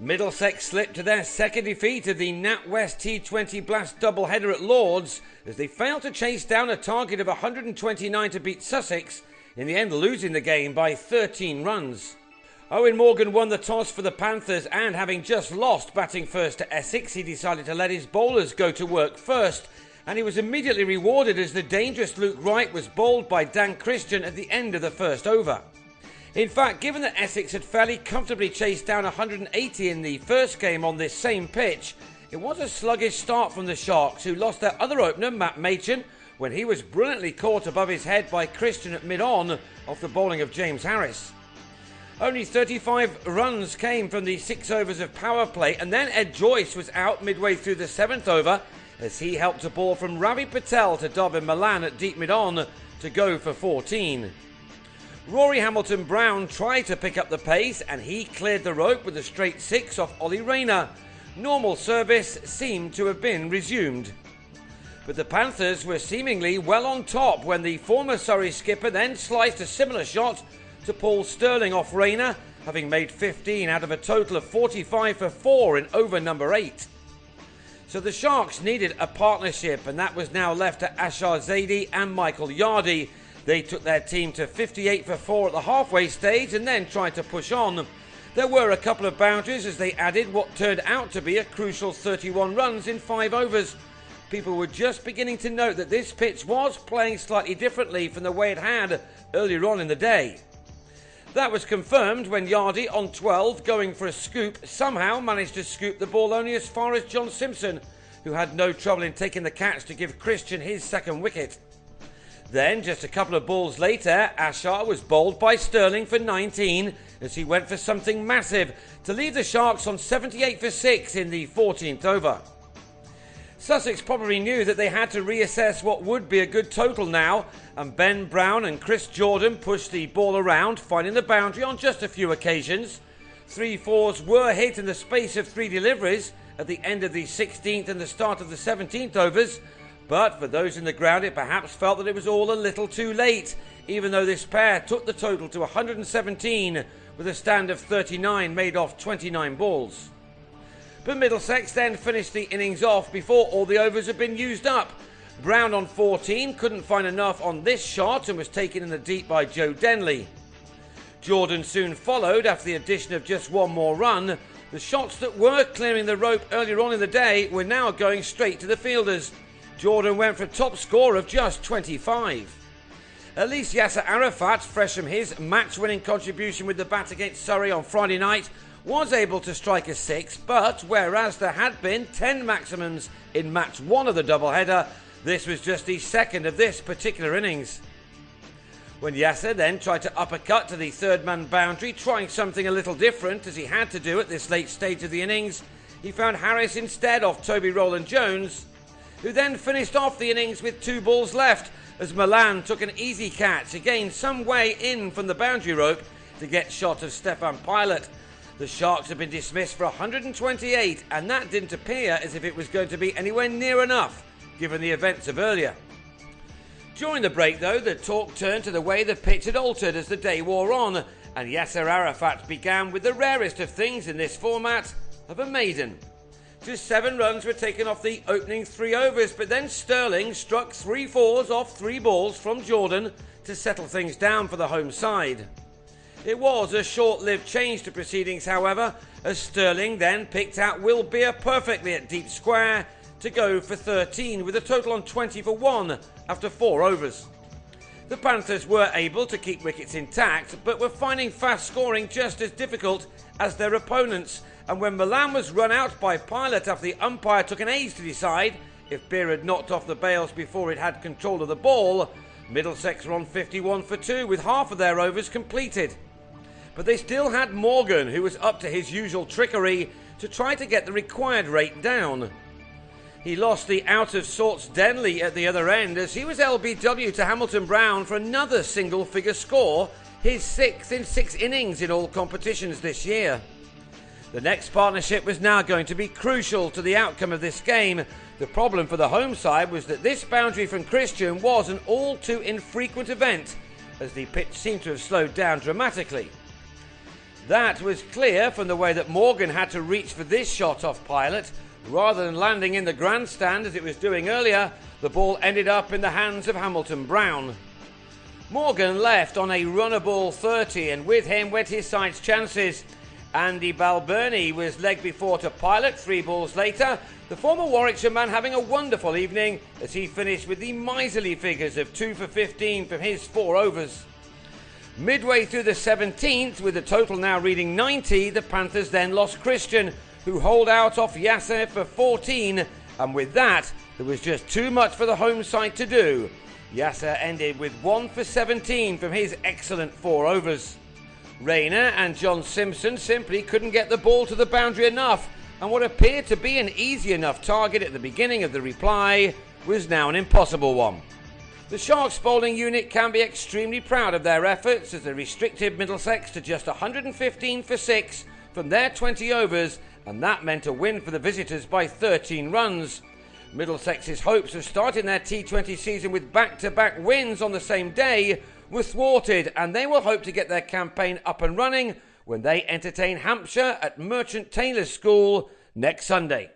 Middlesex slipped to their second defeat of the NatWest T20 Blast doubleheader at Lords as they failed to chase down a target of 129 to beat Sussex, in the end losing the game by 13 runs. Owen Morgan won the toss for the Panthers and, having just lost batting first to Essex, he decided to let his bowlers go to work first, and he was immediately rewarded as the dangerous Luke Wright was bowled by Dan Christian at the end of the first over. In fact, given that Essex had fairly comfortably chased down 180 in the first game on this same pitch, it was a sluggish start from the Sharks, who lost their other opener, Matt Machin, when he was brilliantly caught above his head by Christian at mid-on off the bowling of James Harris. Only 35 runs came from the 6 overs of power play, and then Ed Joyce was out midway through the 7th over as he helped a ball from Ravi Patel to Darvin Milan at deep mid-on to go for 14. Rory Hamilton-Brown tried to pick up the pace and he cleared the rope with a straight 6 off Ollie Rayner. Normal service seemed to have been resumed. But the Panthers were seemingly well on top when the former Surrey skipper then sliced a similar shot to Paul Sterling off Rayner, having made 15 out of a total of 45 for 4 in over number 8. So the Sharks needed a partnership, and that was now left to Ashar Zaidi and Michael Yardy. They took their team to 58 for 4 at the halfway stage and then tried to push on. There were a couple of boundaries as they added what turned out to be a crucial 31 runs in 5 overs. People were just beginning to note that this pitch was playing slightly differently from the way it had earlier on in the day. That was confirmed when Yardy, on 12, going for a scoop, somehow managed to scoop the ball only as far as John Simpson, who had no trouble in taking the catch to give Christian his second wicket. Then, just a couple of balls later, Ashar was bowled by Sterling for 19 as he went for something massive to leave the Sharks on 78 for 6 in the 14th over. Sussex probably knew that they had to reassess what would be a good total now, and Ben Brown and Chris Jordan pushed the ball around, finding the boundary on just a few occasions. 3 fours were hit in the space of 3 deliveries at the end of the 16th and the start of the 17th overs, but for those in the ground it perhaps felt that it was all a little too late, even though this pair took the total to 117 with a stand of 39 made off 29 balls. But Middlesex then finished the innings off before all the overs had been used up. Brown on 14 couldn't find enough on this shot and was taken in the deep by Joe Denley. Jordan soon followed after the addition of just one more run. The shots that were clearing the rope earlier on in the day were now going straight to the fielders. Jordan went for a top score of just 25. At least Yasser Arafat, fresh from his match-winning contribution with the bat against Surrey on Friday night, was able to strike a 6, but whereas there had been 10 maximums in match 1 of the doubleheader, this was just the second of this particular innings. When Yasser then tried to uppercut to the third-man boundary, trying something a little different as he had to do at this late stage of the innings, he found Harris instead off Toby Rowland-Jones, who then finished off the innings with 2 balls left as Milan took an easy catch, again some way in from the boundary rope to get shot of Stefan Pilot. The Sharks had been dismissed for 128, and that didn't appear as if it was going to be anywhere near enough, given the events of earlier. During the break, though, the talk turned to the way the pitch had altered as the day wore on, and Yasser Arafat began with the rarest of things in this format, of a maiden. Just 7 runs were taken off the opening 3 overs, but then Sterling struck 3 fours off 3 balls from Jordan to settle things down for the home side. It was a short-lived change to proceedings, however, as Sterling then picked out Will Beer perfectly at deep square to go for 13 with a total on 20 for 1 after 4 overs. The Panthers were able to keep wickets intact, but were finding fast scoring just as difficult as their opponents, and when Milan was run out by Pilot after the umpire took an age to decide if Beer had knocked off the bails before it had control of the ball, Middlesex were on 51 for 2 with half of their overs completed. But they still had Morgan, who was up to his usual trickery to try to get the required rate down. He lost the out-of-sorts Denley at the other end as he was LBW to Hamilton-Brown for another single-figure score, his 6th in 6 innings in all competitions this year. The next partnership was now going to be crucial to the outcome of this game. The problem for the home side was that this boundary from Christian was an all too infrequent event, as the pitch seemed to have slowed down dramatically. That was clear from the way that Morgan had to reach for this shot off Pilot. Rather than landing in the grandstand as it was doing earlier, the ball ended up in the hands of Hamilton Brown. Morgan left on a runnable 30, and with him went his side's chances. Andy Balbirnie was leg before to Pilot 3 balls later. The former Warwickshire man having a wonderful evening as he finished with the miserly figures of 2 for 15 from his 4 overs. Midway through the 17th, with the total now reading 90, the Panthers then lost Christian, who holed out off Yasser for 14, and with that, there was just too much for the home side to do. Yasser ended with 1 for 17 from his excellent 4 overs. Rayner and John Simpson simply couldn't get the ball to the boundary enough, and what appeared to be an easy enough target at the beginning of the reply was now an impossible one. The Sharks bowling unit can be extremely proud of their efforts as they restricted Middlesex to just 115 for 6 from their 20 overs, and that meant a win for the visitors by 13 runs. Middlesex's hopes of starting their T20 season with back-to-back wins on the same day were thwarted, and they will hope to get their campaign up and running when they entertain Hampshire at Merchant Taylor's School next Sunday.